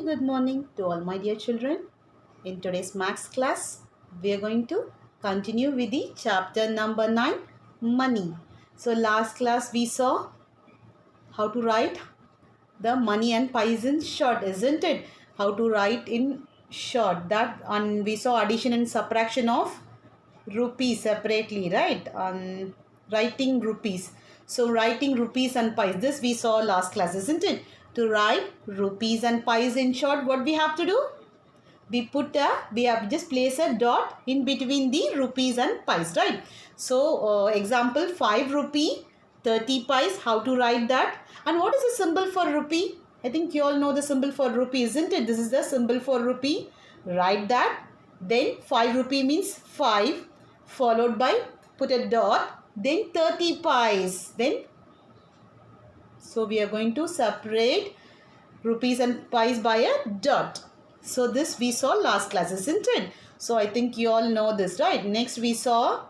very good morning to all my dear children. In today's maths class, we are going to continue with the chapter number 9, money. So last class we saw how to write the money and pies in short, isn't it? How to write in short. That and we saw addition and subtraction of rupees separately, right? On writing rupees. So writing rupees and pies. This we saw last class, isn't it? To write rupees and pies in short, what we have to do? We have just place a dot in between the rupees and pies, right? So example 5 rupee 30 pies. How to write that? And what is the symbol for rupee? I think you all know the symbol for rupee, isn't it? This is the symbol for rupee. Write that. Then 5 rupee means 5 followed by, put a dot, then 30 pies. Then so we are going to separate rupees and pies by a dot. So this we saw last class, isn't it? So I think you all know this, right? Next we saw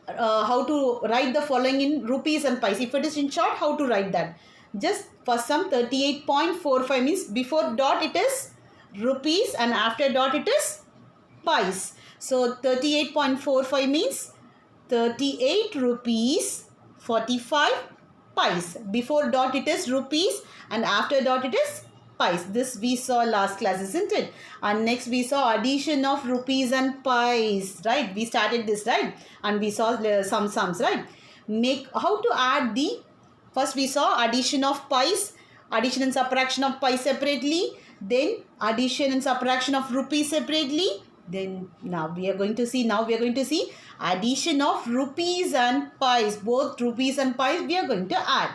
how to write the following in rupees and pies. If it is in short, how to write that? Just for some 38.45 means before dot it is rupees and after dot it is pies. So 38.45 means 38 rupees 45 pies. Before dot it is rupees and after dot it is pies. This we saw last class, isn't it? And next we saw addition of rupees and pies, right? We started this, right? And we saw some sums, right? How to add the, first we saw addition of pies, addition and subtraction of pies separately, then addition and subtraction of rupees separately. Then now we are going to see addition of rupees and pies. Both rupees and pies we are going to add.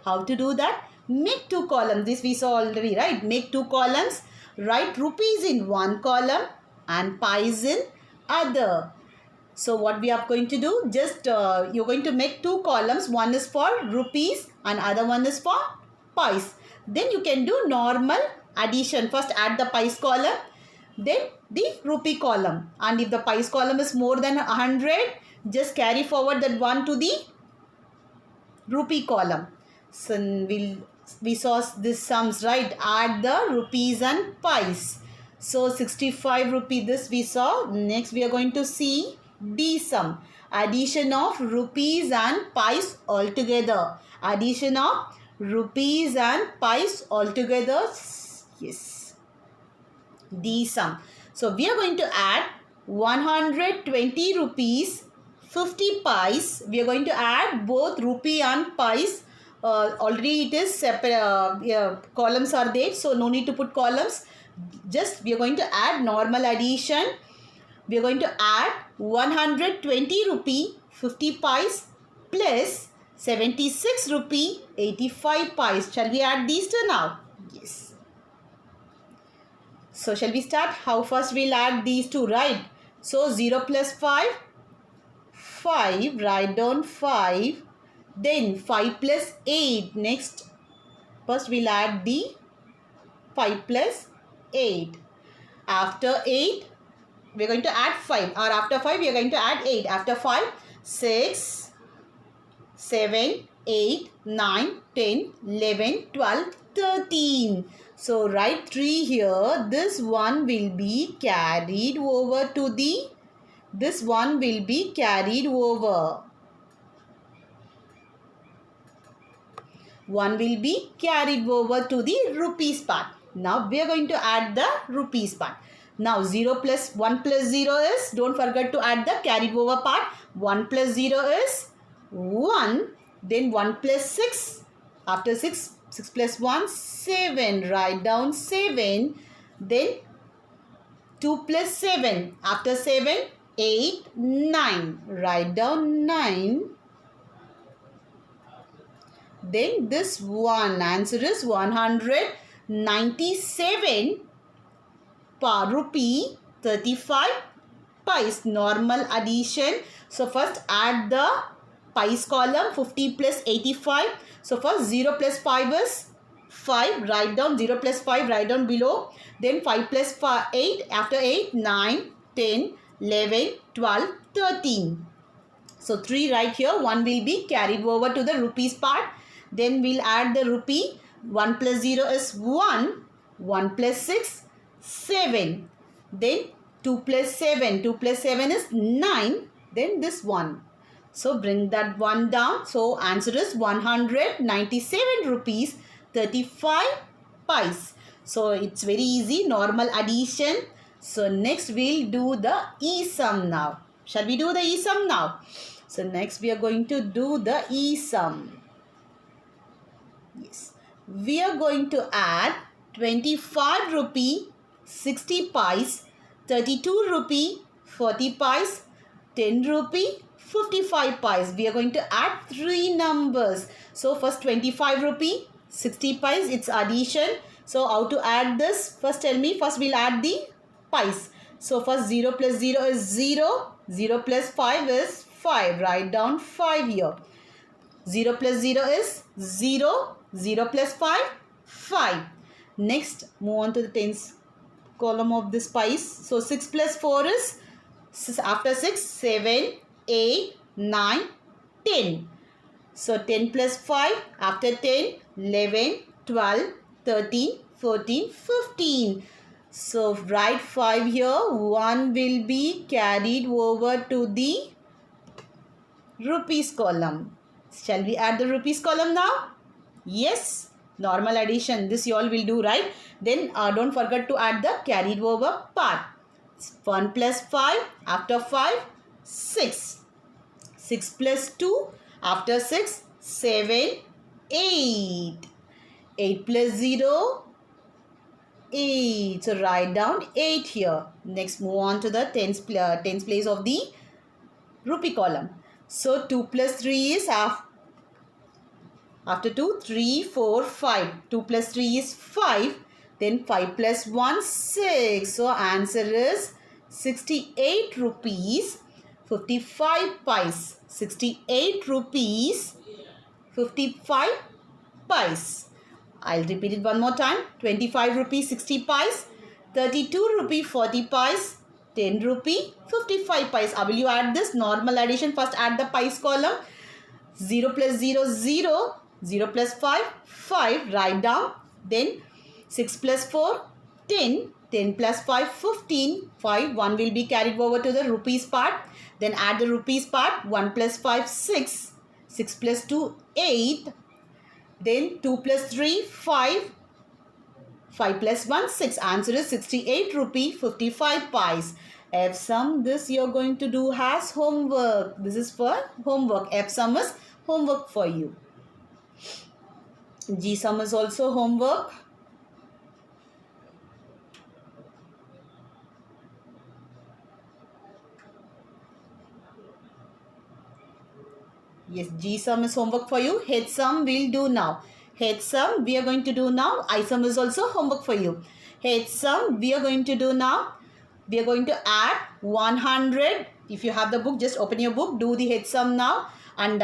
How to do that? Make two columns. This we saw already, right? Make two columns. Write rupees in one column and pies in other. So what we are going to do? Just you're going to make two columns. One is for rupees and other one is for pies. Then you can do normal addition. First add the pies column, then the rupee column. And if the pies column is more than 100, just carry forward that one to the rupee column. So we saw this sums, right? Add the rupees and pies. So 65 rupee, this we saw. Next we are going to see D sum. Addition of rupees and pies altogether. Addition of rupees and pies altogether. Yes. D sum. So we are going to add 120 rupees 50 pies. We are going to add both rupee and pies. Already it is separate, columns are there, so no need to put columns. Just we are going to add normal addition. We are going to add 120 rupee 50 pies plus 76 rupee 85 pies. Shall we add these two now? Yes. So shall we start? How first we'll add these two, right? So 0 plus 5, 5, write down 5. Then 5 plus 8. Next, first we'll add the 5 plus 8. After 8, we're going to add 5. Or after 5, we are going to add 8. After 5, 6, 7, 8, 9, 10, 11, 12, 13. So write 3 here. This one will be carried over to the, this one will be carried over. One will be carried over to the rupees part. Now we are going to add the rupees part. Now 0 plus 1 plus 0 is, don't forget to add the carried over part. 1 plus 0 is 1. Then 1 plus 6. After 6, 6 plus 1, 7. Write down 7. Then 2 plus 7. After 7, 8, 9. Write down 9. Then this one, answer is 197 per rupee 35 pies. Normal addition. So first add the pies column, 50 plus 85. So first 0 plus 5 is 5. Write down 0 plus 5, write down below. Then 5 plus 5, 8. After 8, 9, 10, 11, 12, 13. So 3 right here. 1 will be carried over to the rupees part. Then we'll add the rupee. 1 plus 0 is 1. 1 plus 6, 7. Then 2 plus 7. 2 plus 7 is 9. Then this 1. So bring that 1 down. So answer is 197 rupees 35 pies. So it's very easy, normal addition. So next we'll do the e-sum now. Shall we do the e-sum now? So next we are going to do the e-sum. Yes. We are going to add 25 rupee 60 pies, 32 rupee 40 pies, 10 rupee 55 pies. We are going to add 3 numbers. So first 25 rupee 60 pies, it's addition. So how to add this? First tell me. First we'll add the pies. So first 0 plus 0 is 0. 0 plus 5 is 5. Write down 5 here. 0 plus 0 is 0. 0 plus 5, 5. Next, move on to the tens column of this pies. So 6 plus 4 is, after 6, 7, 8, 9, 10. So 10 plus 5, after 10, 11, 12, 13, 14, 15. So write 5 here. 1 will be carried over to the rupees column. Shall we add the rupees column now? Yes, normal addition. This you all will do, right? Then don't forget to add the carried over part. 1 plus 5, after 5, 6. 6 plus 2, after 6, 7, 8. 8 plus 0, 8. So write down 8 here. Next move on to the tens place of the rupee column. So 2 plus 3 is after 2, 3, 4, 5. 2 plus 3 is 5. Then 5 plus 1, 6. So answer is 68 rupees 55 pies. 68 rupees 55 pies. I'll repeat it one more time. 25 rupees 60 pies. 32 rupee 40 pies. 10 rupee 55 pies. How will you add this? Normal addition. First add the pies column. 0 plus 0, 0. 0 plus 5, 5. Write down. Then 6 plus 4, 10. 10 plus 5, 15. 5. 1 will be carried over to the rupees part. Then add the rupees part. 1 plus 5, 6. 6 plus 2, 8. Then 2 plus 3, 5. 5 plus 1, 6. Answer is 68 rupee 55 pies. F sum, this you are going to do as homework. This is for homework. F sum is homework for you. G sum is also homework. Yes, G sum is homework for you. H sum we'll do now. H sum we are going to do now. I sum is also homework for you. H sum we are going to do now. We are going to add 100. If you have the book, just open your book. Do the H sum now. And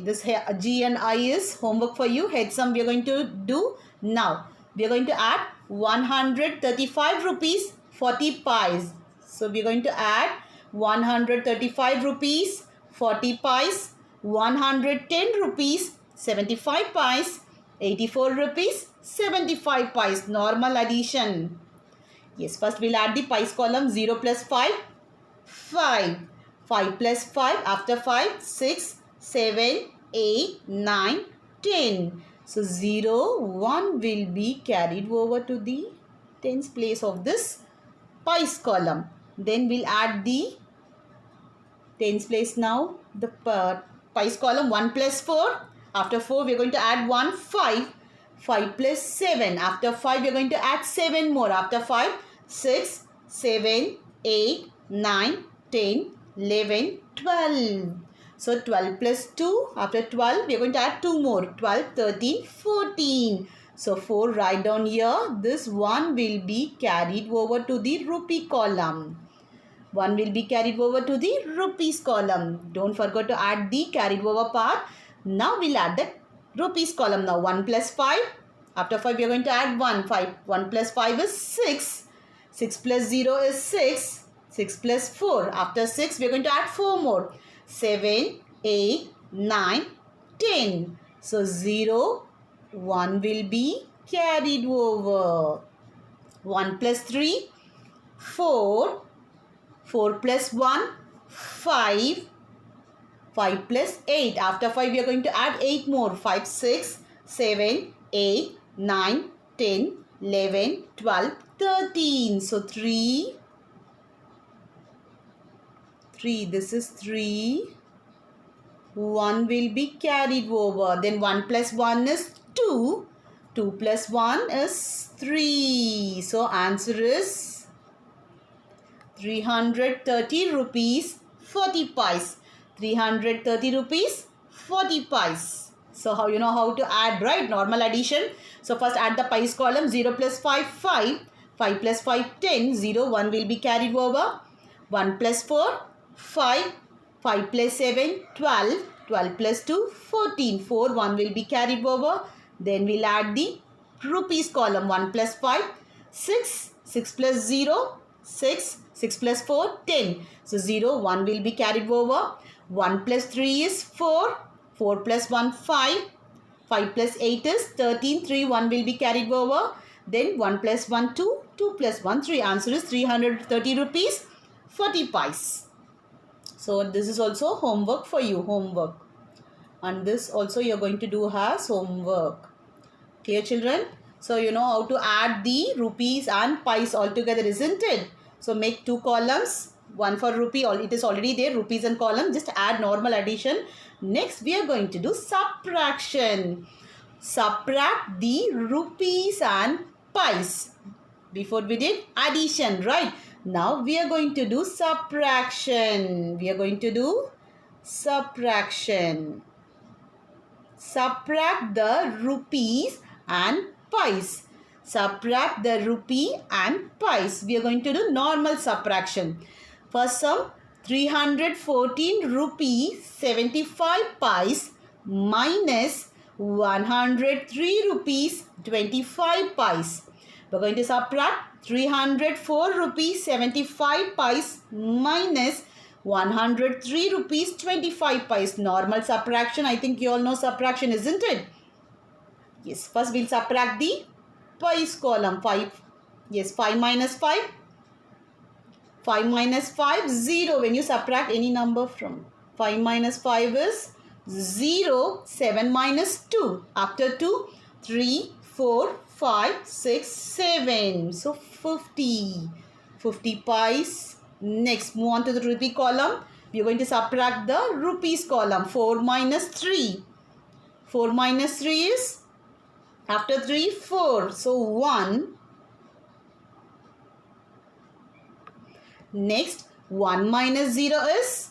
this G and I is homework for you. H sum we are going to do now. We are going to add 135 rupees 40 pies. So we are going to add 135 rupees 40 pies, 110 rupees 75 pies, 84 rupees 75 pies. Normal addition. Yes, first we'll add the pies column. 0 plus 5, 5. 5 plus 5, after 5, 6, 7, 8, 9, 10. So 0, 1 will be carried over to the tens place of this pies column. Then we'll add the tens place now. The pies column. 1 plus 4. After 4 we are going to add 1, 5. 5 plus 7. After 5 we are going to add 7 more. After 5, 6, 7, 8, 9, 10, 11, 12. So 12 plus 2. After 12 we are going to add 2 more. 12, 13, 14. So 4 write down here. This 1 will be carried over to the rupee column. 1 will be carried over to the rupees column. Don't forget to add the carried over part. Now we'll add the rupees column now. 1 plus 5. After 5 we are going to add 1. 1 plus 5 is 6. 6 plus 0 is 6. 6 plus 4. After 6 we are going to add 4 more. 7, 8, 9, 10. So 0, 1 will be carried over. 1 plus 3, 4. 4 plus 1, 5. 5 plus 8. After 5, we are going to add 8 more. 5, 6, 7, 8, 9, 10, 11, 12, 13. So 3. This is 3. 1 will be carried over. Then 1 plus 1 is 2. 2 plus 1 is 3. So answer is 330 rupees 40 pies. 330 rupees 40 pies. So how you know how to add, right? Normal addition. So first add the pies column. 0 plus 5, 5. 5 plus 5, 10. 0, 1 will be carried over. 1 plus 4, 5. 5 plus 7, 12. 12 plus 2, 14. 4, 1 will be carried over. Then we'll add the rupees column. 1 plus 5, 6. 6 plus 0, 6. 6 plus 4, 10. So 0, 1 will be carried over. 1 plus 3 is 4. 4 plus 1, 5. 5 plus 8 is 13. 3, 1 will be carried over. Then 1 plus 1, 2. 2 plus 1, 3. Answer is 330 rupees 40 pies. So this is also homework for you. Homework. And this also you are going to do as homework. Clear, children? So you know how to add the rupees and pies all together, isn't it? So make 2 columns. 1 for rupee. It is already there. Rupees and column. Just add normal addition. Next we are going to do subtraction. Subtract the rupees and pies. Before we did addition, right? Now we are going to do subtraction. We are going to do subtraction. Subtract the rupees and pies. Subtract the rupee and pies. We are going to do normal subtraction. First sum, 314 rupees 75 pies minus 103 rupees 25 pies. We are going to subtract 304 rupees 75 pies minus 103 rupees 25 pies. Normal subtraction. I think you all know subtraction, isn't it? Yes. First we'll subtract the pies column. 5. Yes. 5 minus 5. 5 minus 5. 0. When you subtract any number from 5 minus 5 is 0. 7 minus 2. After 2, 3, 4, 5, 6, 7. So 50. 50 pies. Next, move on to the rupee column. We are going to subtract the rupees column. 4 minus 3. 4 minus 3 is, after 3, 4. So 1. Next, 1 minus 0 is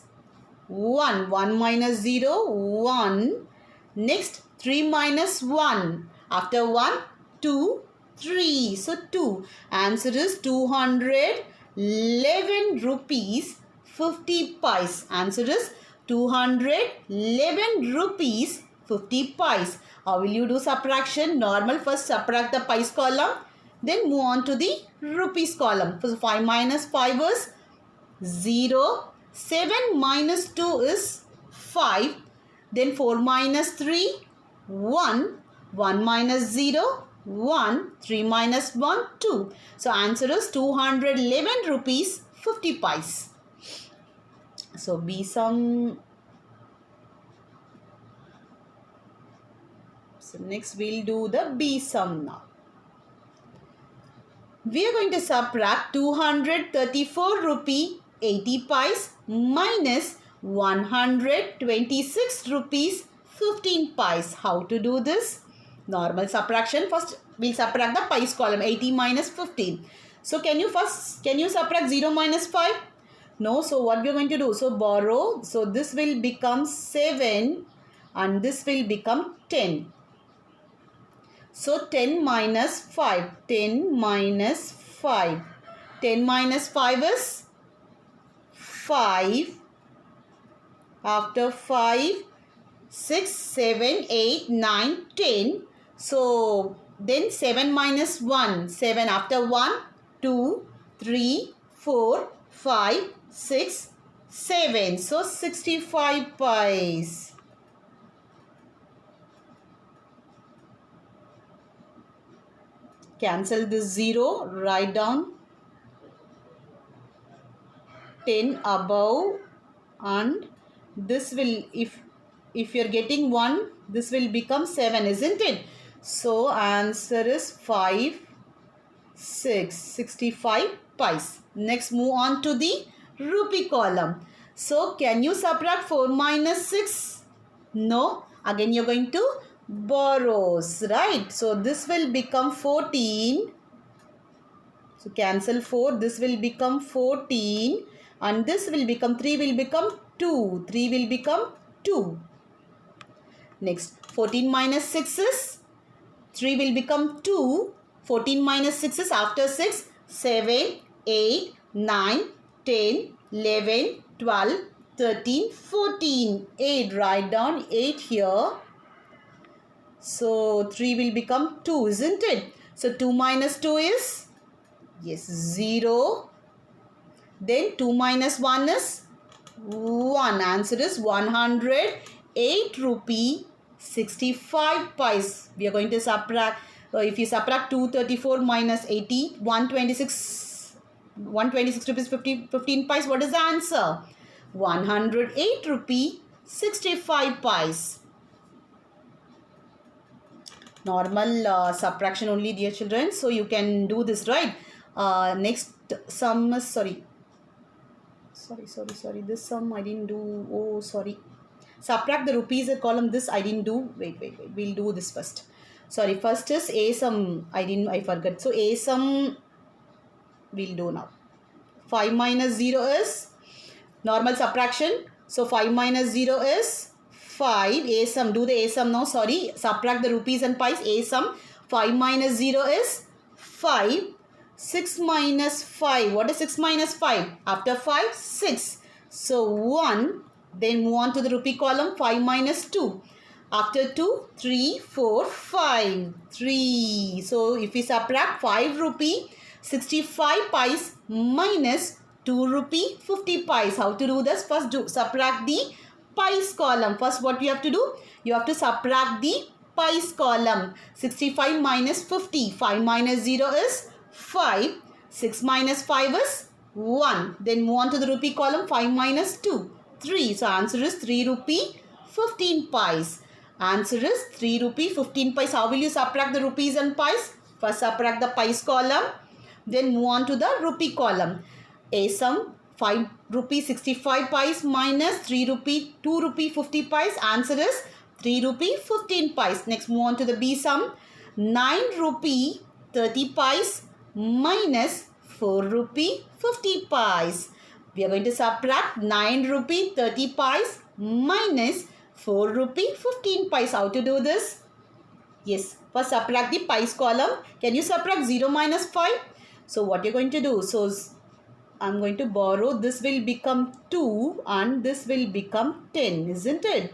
1. 1 minus 0, 1. Next, 3 minus 1. After 1, 2, 3. So 2. Answer is 211 rupees 50 pies. Answer is 211 rupees 50 pies. How will you do subtraction? Normal. First subtract the pies column. Then move on to the rupees column. So 5 minus 5 is 0. 7 minus 2 is 5. Then 4 minus 3, 1. 1 minus 0, 1. 3 minus 1, 2. So answer is 211 rupees 50 pies. So B sum. So next we'll do the B sum now. We are going to subtract 234 rupee 80 pies minus 126 rupees 15 pies. How to do this? Normal subtraction. First we'll subtract the pies column. 80 minus 15. So can you subtract 0 minus 5? No. So what we are going to do? So borrow. So this will become 7 and this will become 10. So 10 minus 5. 10 minus 5. 10 minus 5 is 5. After 5, 6, 7, 8, 9, 10. So then 7 minus 1. 7 after 1, 2, 3, 4, 5, 6, 7. So 65 pies. Cancel this 0. Write down 10 above, and this will, if you're getting 1, this will become 7, isn't it? So answer is 5, 6, 65 pies. Next, move on to the rupee column. So can you subtract 4 minus 6? No. Again you're going to borrow, right? So this will become 14. So cancel 4. This will become 14. And this will become 3 will become 2. 3 will become 2. Next, 14 minus 6 is 3 will become 2. 14 minus 6 is after 6, 7, 8, 9, 10, 11, 12, 13, 14. 8. Write down 8 here. So 3 will become 2, isn't it? So 2 minus 2 is, yes, 0. Then 2 minus 1 is 1. Answer is 108 rupee 65 pies. We are going to subtract. If you subtract 234 minus 80, 126 rupees 15 pies. What is the answer? 108 rupee 65 pies. Normal subtraction only, dear children. So you can do this, right? Next sum is, sorry. This sum I didn't do. Oh, sorry. Subtract the rupees column. This I didn't do. Wait. We'll do this first. Sorry. First is A sum. I forgot. So A sum we'll do now. 5 minus 0 is normal subtraction. So 5 minus 0 is 5. A sum. Do the A sum now. Sorry. Subtract the rupees and pies. A sum. 5 minus 0 is 5. 6 minus 5. What is 6 minus 5? After 5, 6. So 1. Then move on to the rupee column. 5 minus 2. After 2, 3, 4, 5. 3. So if we subtract 5 rupee 65 pies minus 2 rupee 50 pies. How to do this? First subtract the pies column. First what you have to do? You have to subtract the pies column. 65 minus 50. 5 minus 0 is 5. 6 minus 5 is 1. Then move on to the rupee column. 5 minus 2. 3. So answer is 3 rupee 15 pies. Answer is 3 rupee 15 pies. How will you subtract the rupees and pies? First subtract the pies column. Then move on to the rupee column. A sum 5 rupee 65 pies minus 2 rupee 50 pies. Answer is 3 rupee 15 pies. Next move on to the B sum. 9 rupee 30 pies minus 4 rupee 50 pies. We are going to subtract 9 rupee 30 pies minus 4 rupee 15 pies. How to do this? Yes, first subtract the pies column. Can you subtract 0 minus 5? So what you're going to do? So I'm going to borrow. This will become 2 and this will become 10, isn't it?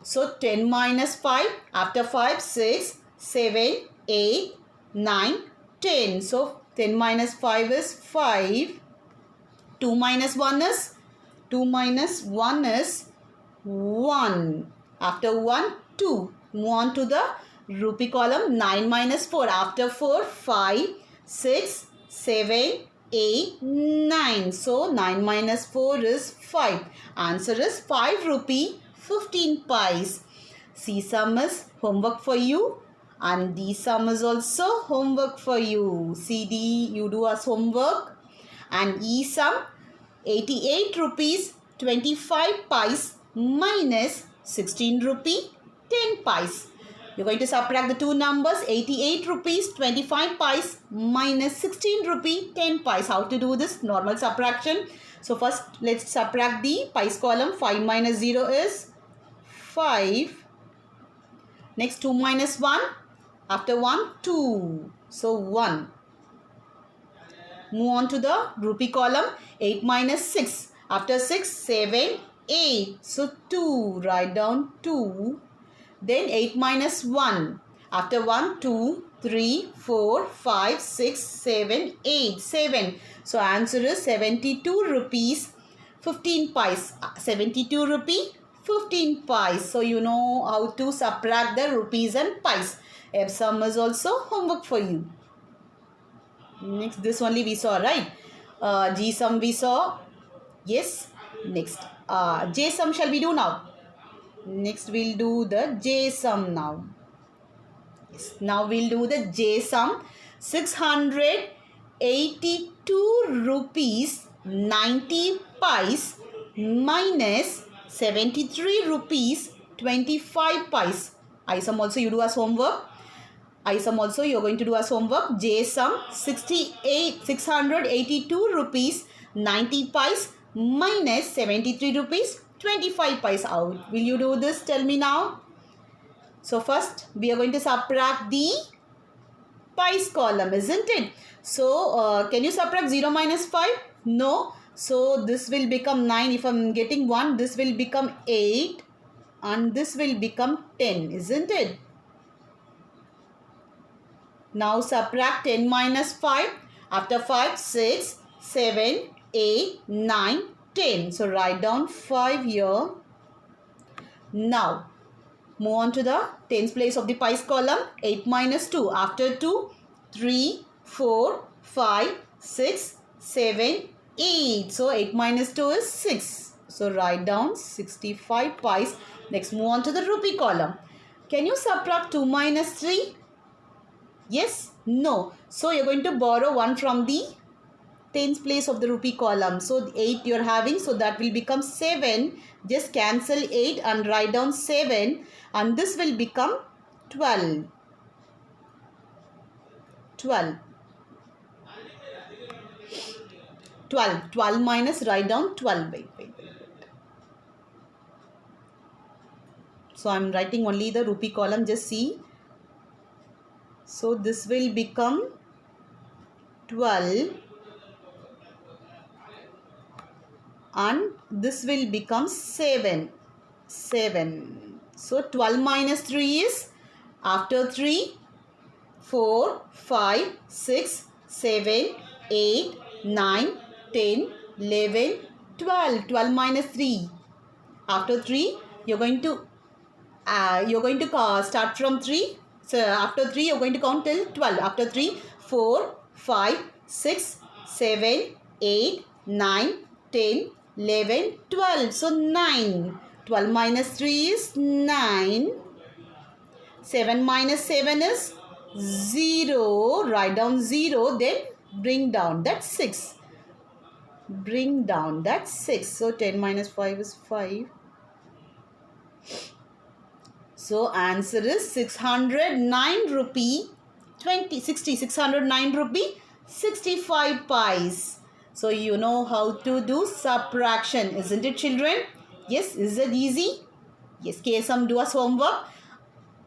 So 10 minus 5. After 5, 6, 7, 8, 9, 10. So 10 minus 5 is 5. 2 minus 1 is 1. After 1, 2. Move on to the rupee column. 9 minus 4. After 4, 5, 6, 7, 8, 9. So 9 minus 4 is 5. Answer is 5 rupee 15 pies. C sum is homework for you. And D sum is also homework for you. C, D you do as homework. And E sum 88 rupees 25 pies minus 16 rupee 10 pies. You're going to subtract the two numbers. 88 rupees 25 pies minus 16 rupee 10 pies. How to do this? Normal subtraction. So first let's subtract the pies column. 5 minus 0 is 5. Next 2 minus 1. After 1, 2. So 1. Move on to the rupee column. 8 minus 6. After 6, 7, 8. So 2. Write down 2. Then 8 minus 1. After 1, 2, 3, 4, 5, 6, 7, 8. 7. So answer is 72 rupees 15 pies. 72 rupee 15 pies. So you know how to subtract the rupees and pies. F sum is also homework for you. Next, this only we saw, right? G sum we saw. Yes. Next, J sum shall we do now? Next, we'll do the J sum now. Yes. Now we'll do the J sum. 682 rupees 90 pies minus 73 rupees 25 pies. I sum also you do as homework. I sum also you are going to do as homework. J sum 682 rupees 90 pies minus 73 rupees 25 pies out. Will you do this? Tell me now. So first we are going to subtract the pies column, isn't it? So can you subtract 0 minus 5? No. So this will become 9. If I am getting 1, this will become 8 and this will become 10, isn't it? Now subtract 10 minus 5. After 5, 6, 7, 8, 9, 10. So write down 5 here. Now move on to the tens place of the pies column. 8 minus 2. After 2, 3, 4, 5, 6, 7, 8. So 8 minus 2 is 6. So write down 65 pies. Next move on to the rupee column. Can you subtract 2 minus 3? Yes? No. So you're going to borrow 1 from the tens place of the rupee column. So 8 you're having. So that will become 7. Just cancel 8 and write down 7. And this will become 12. 12. 12 minus, write down 12. Wait. So I'm writing only the rupee column. Just see. So this will become 12. And this will become 7. 7. So 12 minus 3 is after 3, 4, 5, 6, 7, 8, 9, 10, 11, 12. 12 minus 3. After 3, you're going to start from 3. So after 3, you're going to count till 12. After 3, 4, 5, 6, 7, 8, 9, 10, 11, 12. So 9. 12 minus 3 is 9. 7 minus 7 is 0. Write down 0. Then bring down. That's 6. Bring down. That's 6. So 10 minus 5 is 5. So answer is 609 rupee 609 rupee 65 pies. So you know how to do subtraction, isn't it, children? Yes, is it easy? Yes, K sum do as homework.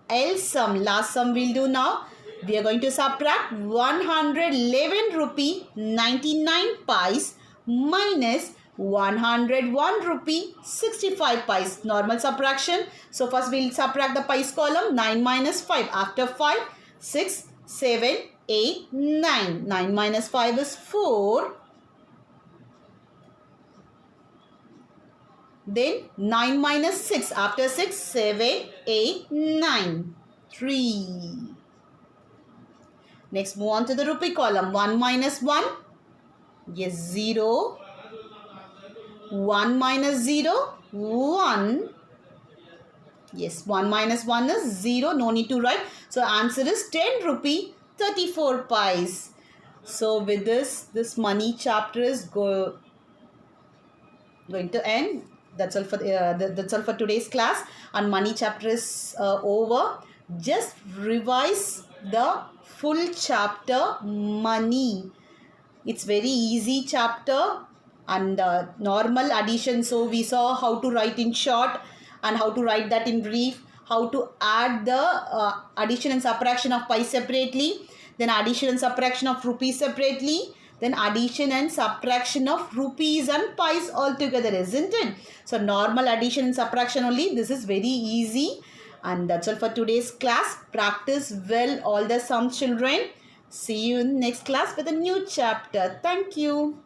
L sum, last sum we'll do now. We are going to subtract 111 rupee 99 pies minus 101 rupee 65 pies. Normal subtraction. So first we'll subtract the pies column. 9 minus 5. After 5, 6, 7, 8, 9. 9 minus 5 is 4. Then 9 minus 6. After 6, 7, 8, 9. 3. Next move on to the rupee column. 1 minus 1. Yes, 0. 1 minus 0. 1. Yes, 1 minus 1 is 0. No need to write. So answer is 10 rupee 34 pies. So with this money chapter is going to end. That's all for today's class, and money chapter is over. Just revise the full chapter money. It's very easy chapter and normal addition. So we saw how to write in short and how to write that in brief. How to add the addition and subtraction of pies separately. Then addition and subtraction of rupees separately. Then addition and subtraction of rupees and pies all together, isn't it? So normal addition and subtraction only. This is very easy. And that's all for today's class. Practice well all the sums, children. See you in next class with a new chapter. Thank you.